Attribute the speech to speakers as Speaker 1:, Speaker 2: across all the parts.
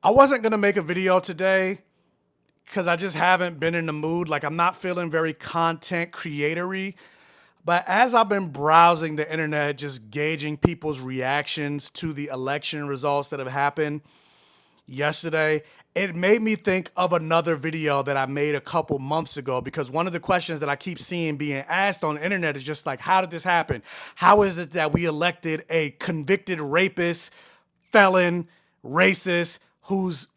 Speaker 1: I wasn't gonna make a video today because I just haven't been in the mood. Like I'm not feeling very content creatory. But as I've been browsing the internet, just gauging people's reactions to the election results that have happened yesterday, it made me think of another video that I made a couple months ago because one of the questions that I keep seeing being asked on the internet is just like, how did this happen? How is it that we elected a convicted rapist, felon, racist, whose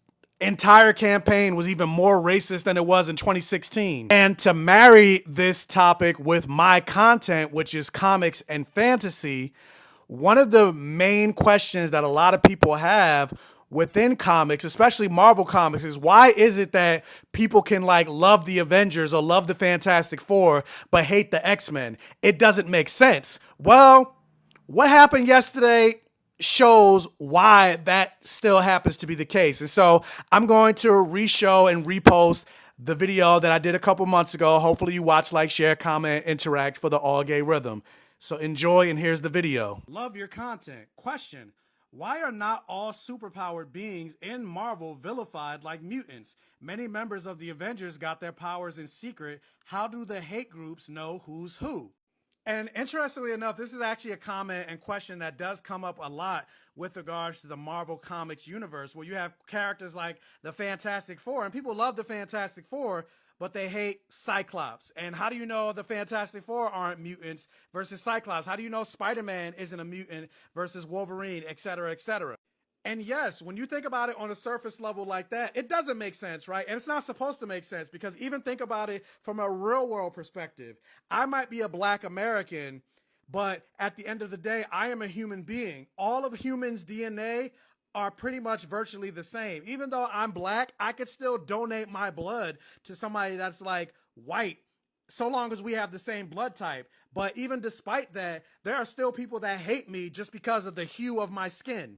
Speaker 1: entire campaign was even more racist than it was in 2016? And to marry this topic with my content, which is comics and fantasy, one of the main questions that a lot of people have within comics, especially Marvel comics, is why is it that people can like love the Avengers or love the Fantastic Four but hate the X-Men? It doesn't make sense. Well, what happened yesterday shows why that still happens to be the case. And so I'm going to re-show and repost the video that I did a couple months ago. Hopefully you watch, like, share, comment, interact for the all gay rhythm. So enjoy, and here's the video. Love your content. Question: why are not all superpowered beings in Marvel vilified like mutants? Many members of the Avengers got their powers in secret. How do the hate groups know who's who? And interestingly enough, this is actually a comment and question that does come up a lot with regards to the Marvel Comics universe, where you have characters like the Fantastic Four, and people love the Fantastic Four, but they hate Cyclops. And how do you know the Fantastic Four aren't mutants versus Cyclops? How do you know Spider-Man isn't a mutant versus Wolverine, et cetera, et cetera? And yes, when you think about it on a surface level like that, it doesn't make sense, right? And it's not supposed to make sense, because even think about it from a real world perspective. I might be a black American, but at the end of the day, I am a human being. All of humans' DNA are pretty much virtually the same. Even though I'm black, I could still donate my blood to somebody that's like white, so long as we have the same blood type. But even despite that, there are still people that hate me just because of the hue of my skin.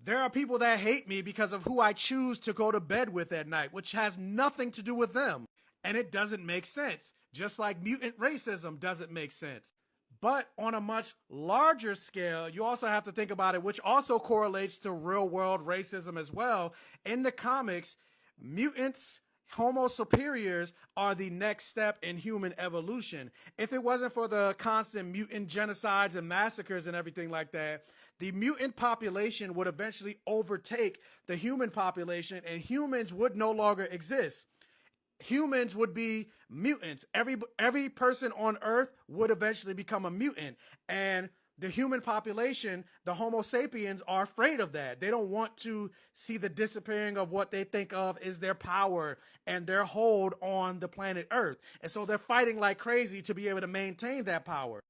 Speaker 1: There are people that hate me because of who I choose to go to bed with at night, which has nothing to do with them. And it doesn't make sense. Just like mutant racism doesn't make sense. But on a much larger scale, you also have to think about it, which also correlates to real world racism as well. In the comics, mutants, Homo superiors, are the next step in human evolution. If it wasn't for the constant mutant genocides and massacres and everything like that, the mutant population would eventually overtake the human population, and humans would no longer exist. Humans would be mutants. Every person on Earth would eventually become a mutant. And the human population, the Homo sapiens, are afraid of that. They don't want to see the disappearing of what they think of is their power and their hold on the planet Earth. And so they're fighting like crazy to be able to maintain that power.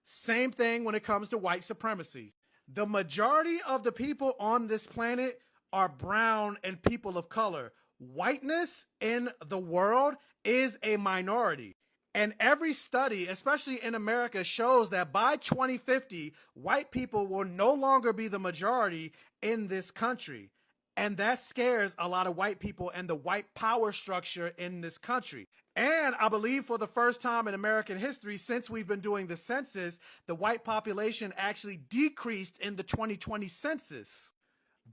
Speaker 1: Same thing when it comes to white supremacy. The majority of the people on this planet are brown and people of color. Whiteness in the world is a minority. And every study, especially in America, shows that by 2050, white people will no longer be the majority in this country. And that scares a lot of white people and the white power structure in this country. And I believe for the first time in American history, since we've been doing the census, the white population actually decreased in the 2020 census.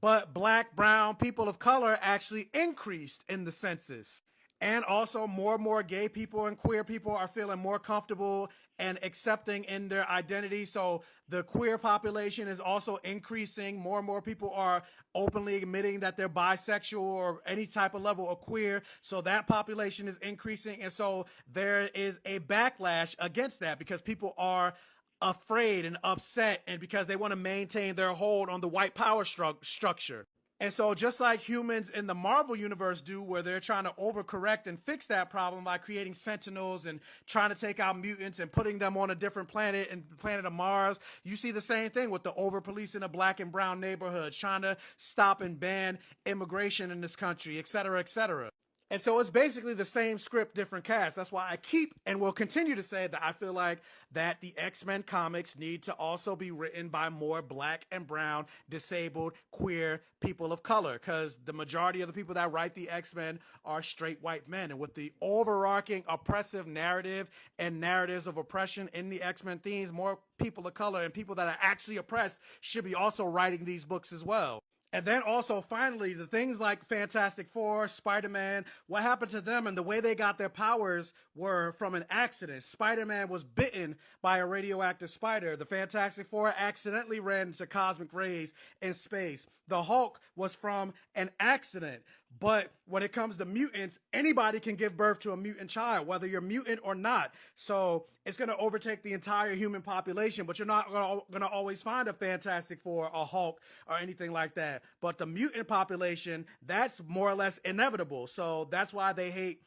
Speaker 1: But black, brown, people of color actually increased in the census. And also more and more gay people and queer people are feeling more comfortable and accepting in their identity. So the queer population is also increasing. More and more people are openly admitting that they're bisexual or any type of level of queer. So that population is increasing. And so there is a backlash against that because people are afraid and upset, and because they want to maintain their hold on the white power structure. And so just like humans in the Marvel universe do, where they're trying to overcorrect and fix that problem by creating sentinels and trying to take out mutants and putting them on a different planet, and the planet of Mars, you see the same thing with the over policing of black and brown neighborhoods, trying to stop and ban immigration in this country, et cetera, et cetera. And so it's basically the same script, different cast. That's why I keep and will continue to say that I feel like that the X-Men comics need to also be written by more black and brown, disabled, queer people of color, because the majority of the people that write the X-Men are straight white men. And with the overarching oppressive narrative and narratives of oppression in the X-Men themes, more people of color and people that are actually oppressed should be also writing these books as well. And then also, finally, the things like Fantastic Four, Spider-Man, what happened to them and the way they got their powers were from an accident. Spider-Man was bitten by a radioactive spider. The Fantastic Four accidentally ran into cosmic rays in space. The Hulk was from an accident. But when it comes to mutants, anybody can give birth to a mutant child, whether you're mutant or not. So it's going to overtake the entire human population, but you're not going to always find a Fantastic Four, a Hulk, or anything like that. But the mutant population, that's more or less inevitable. So that's why they hate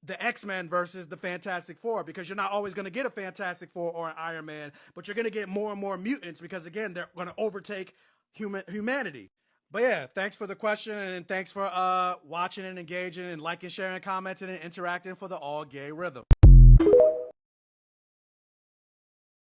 Speaker 1: the X-Men versus the Fantastic Four, because you're not always going to get a Fantastic Four or an Iron Man, but you're going to get more and more mutants because, again, they're going to overtake humanity. But yeah, thanks for the question, and thanks for watching and engaging and liking, sharing, commenting, and interacting for the All Gay Rhythm.